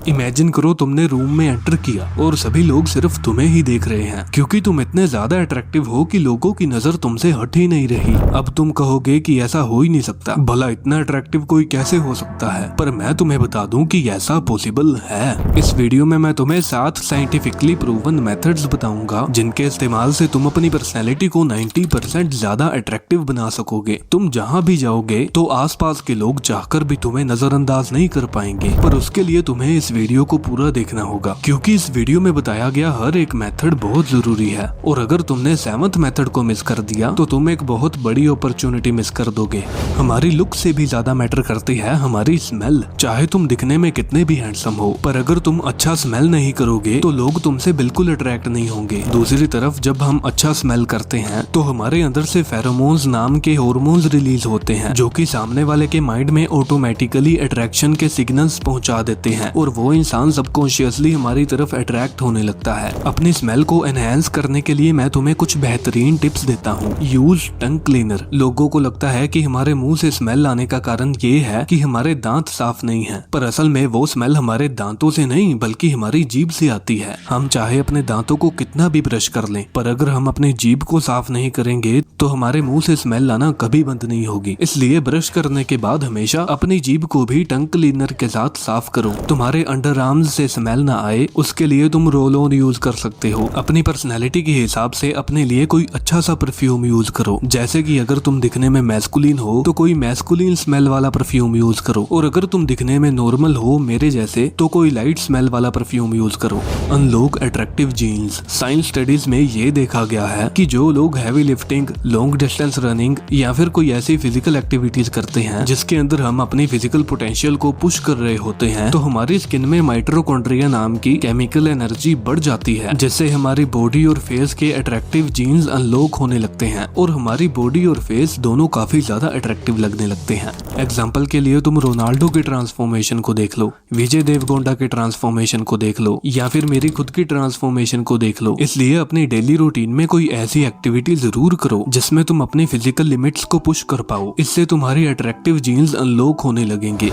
Imagine करो तुमने room में एंटर किया और सभी लोग सिर्फ तुम्हें ही देख रहे हैं क्योंकि तुम इतने ज्यादा अट्रैक्टिव हो कि लोगों की नजर तुमसे हट ही नहीं रही। अब तुम कहोगे कि ऐसा हो ही नहीं सकता, भला इतना अट्रैक्टिव कोई कैसे हो सकता है, पर मैं तुम्हें बता दूं कि ऐसा पॉसिबल है। इस वीडियो में मैं तुम्हें 7 साइंटिफिकली प्रूवन मेथड्स बताऊंगा जिनके इस्तेमाल से तुम अपनी पर्सनैलिटी को 90% ज्यादा अट्रैक्टिव बना सकोगे। तुम जहाँ भी जाओगे तो आसपास के लोग चाहकर भी तुम्हें नजरअंदाज नहीं कर पाएंगे, पर उसके लिए तुम्हें इस वीडियो को पूरा देखना होगा क्योंकि इस वीडियो में बताया गया हर एक मेथड बहुत जरूरी है और अगर तुमने 7th मेथड को मिस कर दिया तो तुम एक बहुत बड़ी अपॉर्चुनिटी मिस कर दोगे। हमारी लुक से भी ज्यादा मैटर करती है हमारी स्मेल। चाहे तुम दिखने में कितने भी हैंडसम हो, पर अगर तुम अच्छा स्मेल नहीं करोगे तो लोग तुमसे बिल्कुल अट्रैक्ट नहीं होंगे। दूसरी तरफ जब हम अच्छा स्मेल करते हैं तो हमारे अंदर से फेरोमोन्स नाम के हार्मोन्स रिलीज होते हैं जो कि सामने वाले के माइंड में ऑटोमेटिकली अट्रैक्शन के सिग्नल्स पहुंचा देते हैं और वो इंसान सबकॉन्शियसली हमारी तरफ अट्रैक्ट होने लगता है। अपनी स्मेल को एनहांस करने के लिए मैं तुम्हें कुछ बेहतरीन टिप्स देता हूँ। Use tongue cleaner. लोगों को लगता है कि हमारे मुंह से स्मेल आने का कारण ये है कि हमारे दांत साफ नहीं हैं, पर असल में वो स्मेल हमारे दांतों से नहीं बल्कि हमारी जीभ से आती है। हम चाहे अपने दांतों को कितना भी ब्रश कर लें, पर अगर हम अपनी जीभ को साफ नहीं करेंगे तो हमारे मुंह से स्मेल आना कभी बंद नहीं होगी। इसलिए ब्रश करने के बाद हमेशा अपनी जीभ को भी टंग क्लीनर के साथ साफ करो। तुम्हारे अंडर आर्म्स से स्मेल ना आए उसके लिए तुम रोल ऑन यूज कर सकते हो। अपनी पर्सनैलिटी के हिसाब से अपने लिए कोई अच्छा सा परफ्यूम यूज करो। जैसे कि अगर तुम दिखने में मैस्कुलिन हो तो कोई मैस्कुलिन स्मेल वाला परफ्यूम यूज करो और अगर तुम दिखने में नॉर्मल हो मेरे जैसे तो कोई लाइट स्मेल वाला परफ्यूम यूज करो। Unlock attractive genes. Science studies में ये देखा गया है कि जो लोग heavy lifting, long distance running या फिर कोई ऐसी फिजिकल एक्टिविटीज करते हैं जिसके अंदर हम अपनी फिजिकल पोटेंशियल को पुश कर रहे होते हैं तो हमारी स्किन में माइटोकॉन्ड्रिया नाम की केमिकल एनर्जी बढ़ जाती है जिससे हमारी बॉडी और फेस के अट्रैक्टिव जीन्स अनलॉक होने लगते हैं और हमारी बॉडी और फेस दोनों काफी ज्यादा अट्रैक्टिव लगने लगते हैं। एग्जाम्पल के लिए तुम रोनाल्डो के ट्रांसफॉर्मेशन को देख लो, विजय देवगोंडा के ट्रांसफॉर्मेशन को देख लो या फिर मेरी खुद की ट्रांसफॉर्मेशन को देख लो। इसलिए अपनी डेली रूटीन में कोई ऐसी एक्टिविटी जरूर करो जिसमें तुम अपनी फिजिकल लिमिट्स को पुश कर पाओ। इससे तुम्हारी अट्रैक्टिव जीन्स अनलॉक होने लगेंगे।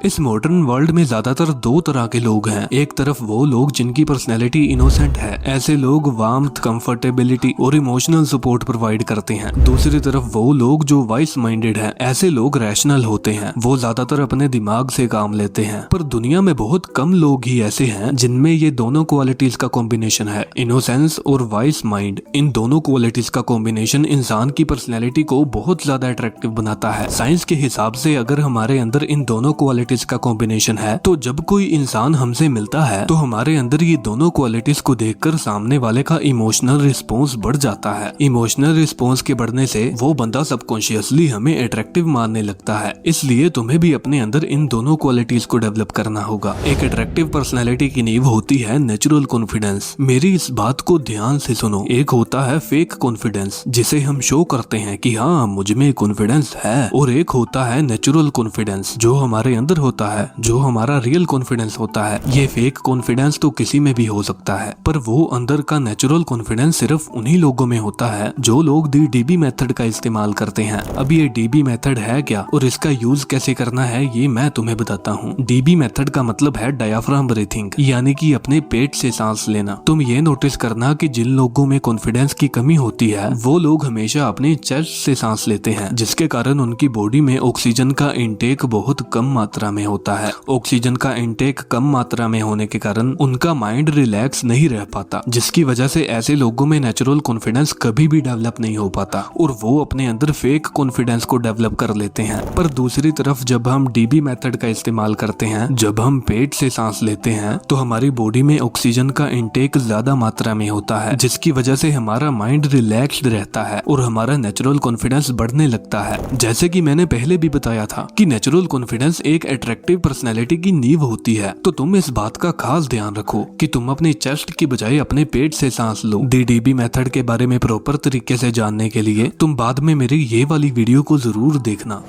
इस मॉडर्न वर्ल्ड में ज्यादातर 2 तरह के लोग हैं। एक तरफ वो लोग जिनकी पर्सनैलिटी इनोसेंट है, ऐसे लोग वार्मथ, कंफर्टेबिलिटी और इमोशनल सपोर्ट प्रोवाइड करते हैं। दूसरी तरफ वो लोग जो वाइस माइंडेड हैं, ऐसे लोग रैशनल होते हैं, वो ज्यादातर अपने दिमाग से काम लेते हैं। पर दुनिया में बहुत कम लोग ही ऐसे हैं जिनमें ये दोनों क्वालिटीज का कॉम्बिनेशन है। इनोसेंस और वाइस माइंड, इन दोनों क्वालिटीज का कॉम्बिनेशन इंसान की पर्सनैलिटी को बहुत ज्यादा अट्रैक्टिव बनाता है। साइंस के हिसाब से अगर हमारे अंदर इन दोनों क्वालिटीज का कॉम्बिनेशन है तो जब कोई इंसान हमसे मिलता है तो हमारे अंदर ये दोनों क्वालिटीज को देखकर सामने वाले का इमोशनल रिस्पॉन्स बढ़ जाता है। इमोशनल रिस्पॉन्स के बढ़ने से वो बंदा सबकॉन्शियसली हमें अट्रैक्टिव मानने लगता है। इसलिए तुम्हें भी अपने अंदर इन दोनों क्वालिटीज को डेवलप करना होगा। एक अट्रैक्टिव पर्सनैलिटी की नींव होती है नेचुरल कॉन्फिडेंस। मेरी इस बात को ध्यान से सुनो। एक होता है फेक कॉन्फिडेंस जिसे हम शो करते हैं कि हाँ मुझ में कॉन्फिडेंस है, और एक होता है नेचुरल कॉन्फिडेंस जो हमारे अंदर होता है, जो हमारा रियल कॉन्फिडेंस होता है। ये फेक कॉन्फिडेंस तो किसी में भी हो सकता है, पर वो अंदर का नेचुरल कॉन्फिडेंस सिर्फ उन्हीं लोगों में होता है जो लोग दी डीबी मेथड का इस्तेमाल करते हैं। अब ये डीबी मेथड है क्या और इसका यूज कैसे करना है ये मैं तुम्हें बताता हूँ। डीबी मेथड का मतलब है डायाफ्राम ब्रीथिंग, यानी कि अपने पेट से सांस लेना। तुम ये नोटिस करना कि जिन लोगों में कॉन्फिडेंस की कमी होती है वो लोग हमेशा अपने चेस्ट से सांस लेते हैं, जिसके कारण उनकी बॉडी में ऑक्सीजन का इंटेक बहुत कम मात्रा में होता है। ऑक्सीजन का इंटेक कम मात्रा में होने के कारण उनका माइंड रिलैक्स नहीं रह पाता, जिसकी वजह से ऐसे लोगों में नेचुरल कॉन्फिडेंस कभी भी डेवलप नहीं हो पाता और वो अपने अंदर फेक कॉन्फिडेंस को डेवलप कर लेते हैं। पर दूसरी तरफ जब हम डीबी मेथड का इस्तेमाल करते हैं, जब हम पेट से सांस लेते हैं तो हमारी बॉडी में ऑक्सीजन का इंटेक ज्यादा मात्रा में होता है, जिसकी वजह से हमारा माइंड रिलैक्स्ड रहता है और हमारा नेचुरल कॉन्फिडेंस बढ़ने लगता है। जैसे कि मैंने पहले भी बताया था कि नेचुरल कॉन्फिडेंस एक अट्रैक्टिव पर्सनैलिटी की नींव होती है, तो तुम इस बात का खास ध्यान रखो कि तुम अपने चेस्ट की बजाय अपने पेट से सांस लो। डीडीबी मेथड के बारे में प्रॉपर तरीके से जानने के लिए तुम बाद में मेरी ये वाली वीडियो को जरूर देखना।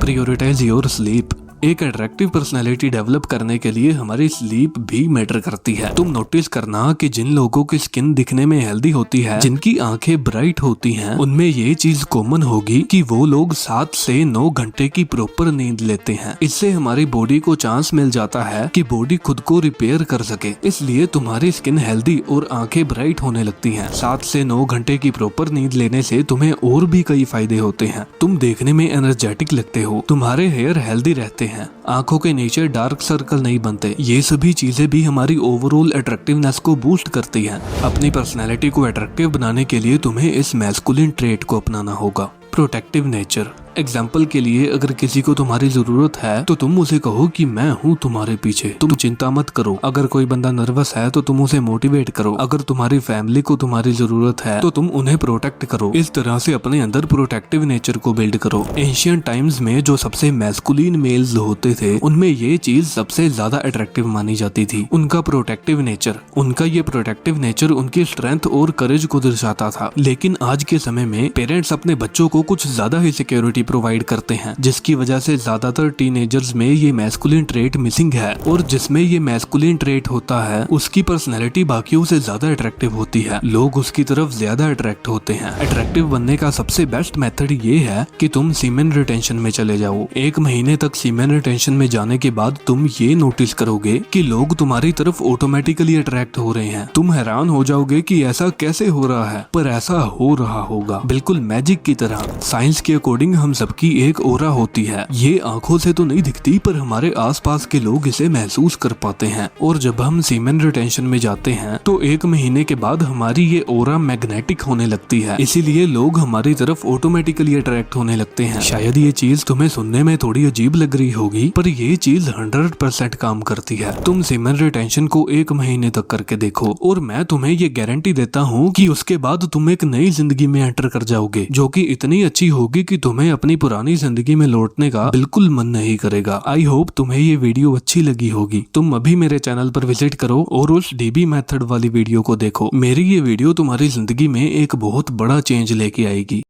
Prioritise your sleep. एक अट्रैक्टिव पर्सनैलिटी डेवलप करने के लिए हमारी स्लीप भी मैटर करती है। तुम नोटिस करना कि जिन लोगों की स्किन दिखने में हेल्दी होती है, जिनकी आंखें ब्राइट होती हैं, उनमें ये चीज कॉमन होगी कि वो लोग 7 से 9 घंटे की प्रॉपर नींद लेते हैं। इससे हमारी बॉडी को चांस मिल जाता है कि बॉडी खुद को रिपेयर कर सके, इसलिए तुम्हारी स्किन हेल्दी और आंखें ब्राइट होने लगती हैं। 7 से 9 घंटे की प्रॉपर नींद लेने से तुम्हें और भी कई फायदे होते हैं। तुम देखने में एनर्जेटिक लगते हो, तुम्हारे हेयर हेल्दी रहते हैं, आंखों के नीचे डार्क सर्कल नहीं बनते। ये सभी चीजें भी हमारी ओवरऑल अट्रैक्टिवनेस को बूस्ट करती हैं। अपनी पर्सनैलिटी को अट्रैक्टिव बनाने के लिए तुम्हें इस मैस्कुलिन ट्रेट को अपनाना होगा। Protective nature. एग्जाम्पल के लिए अगर किसी को तुम्हारी जरूरत है तो तुम उसे कहो कि मैं हूँ तुम्हारे पीछे, तुम चिंता मत करो। अगर कोई बंदा नर्वस है तो तुम उसे मोटिवेट करो। अगर तुम्हारी फैमिली को तुम्हारी जरूरत है तो तुम उन्हें प्रोटेक्ट करो। इस तरह से अपने अंदर प्रोटेक्टिव नेचर को बिल्ड करो। एंशियंट टाइम्स में जो सबसे मैस्कुलिन मेल्स होते थे, उनमें ये चीज सबसे ज्यादा अट्रैक्टिव मानी जाती थी, उनका प्रोटेक्टिव नेचर। उनका ये प्रोटेक्टिव नेचर उनकी स्ट्रेंथ और करेज को दर्शाता था। लेकिन आज के समय में पेरेंट्स अपने बच्चों को कुछ ज्यादा ही सिक्योरिटी प्रोवाइड करते हैं, जिसकी वजह से ज्यादातर टीनेजर्स में ये मैस्कुलिन ट्रेट मिसिंग है। और जिसमें ये मैस्कुलिन ट्रेट होता है, उसकी पर्सनैलिटी बाकियों से ज्यादा अट्रैक्टिव होती है। लोग उसकी तरफ ज्यादा अट्रैक्ट होते हैं। अट्रैक्टिव बनने का सबसे बेस्ट मेथड ये है कि तुम सीमेन रिटेंशन में चले जाओ। 1 महीने तक सीमेन रिटेंशन में जाने के बाद तुम ये नोटिस करोगे कि लोग तुम्हारी तरफ ऑटोमेटिकली अट्रैक्ट हो रहे हैं। तुम हैरान हो जाओगे कि ऐसा कैसे हो रहा है, पर ऐसा हो रहा होगा, बिल्कुल मैजिक की तरह। साइंस के अकॉर्डिंग हम सबकी एक ओरा होती है। ये आंखों से तो नहीं दिखती, पर हमारे आसपास के लोग इसे महसूस कर पाते हैं। और जब हम सीमेन रिटेंशन में जाते हैं तो 1 महीने के बाद हमारी ये ओरा मैग्नेटिक होने लगती है, इसीलिए लोग हमारी तरफ ऑटोमेटिकली अट्रैक्ट होने लगते हैं। शायद ये चीज तुम्हें सुनने में थोड़ी अजीब लग रही होगी, पर ये चीज 100% काम करती है। तुम सीमेन रिटेंशन को 1 महीने तक करके देखो और मैं तुम्हें ये गारंटी देता हूँ कि उसके बाद तुम एक नई जिंदगी में एंटर कर जाओगे, जो कि इतनी अच्छी होगी कि तुम्हें अपनी पुरानी जिंदगी में लौटने का बिल्कुल मन नहीं करेगा। आई होप तुम्हें ये वीडियो अच्छी लगी होगी। तुम अभी मेरे चैनल पर विजिट करो और उस डीबी मेथड वाली वीडियो को देखो। मेरी ये वीडियो तुम्हारी जिंदगी में एक बहुत बड़ा चेंज लेके आएगी।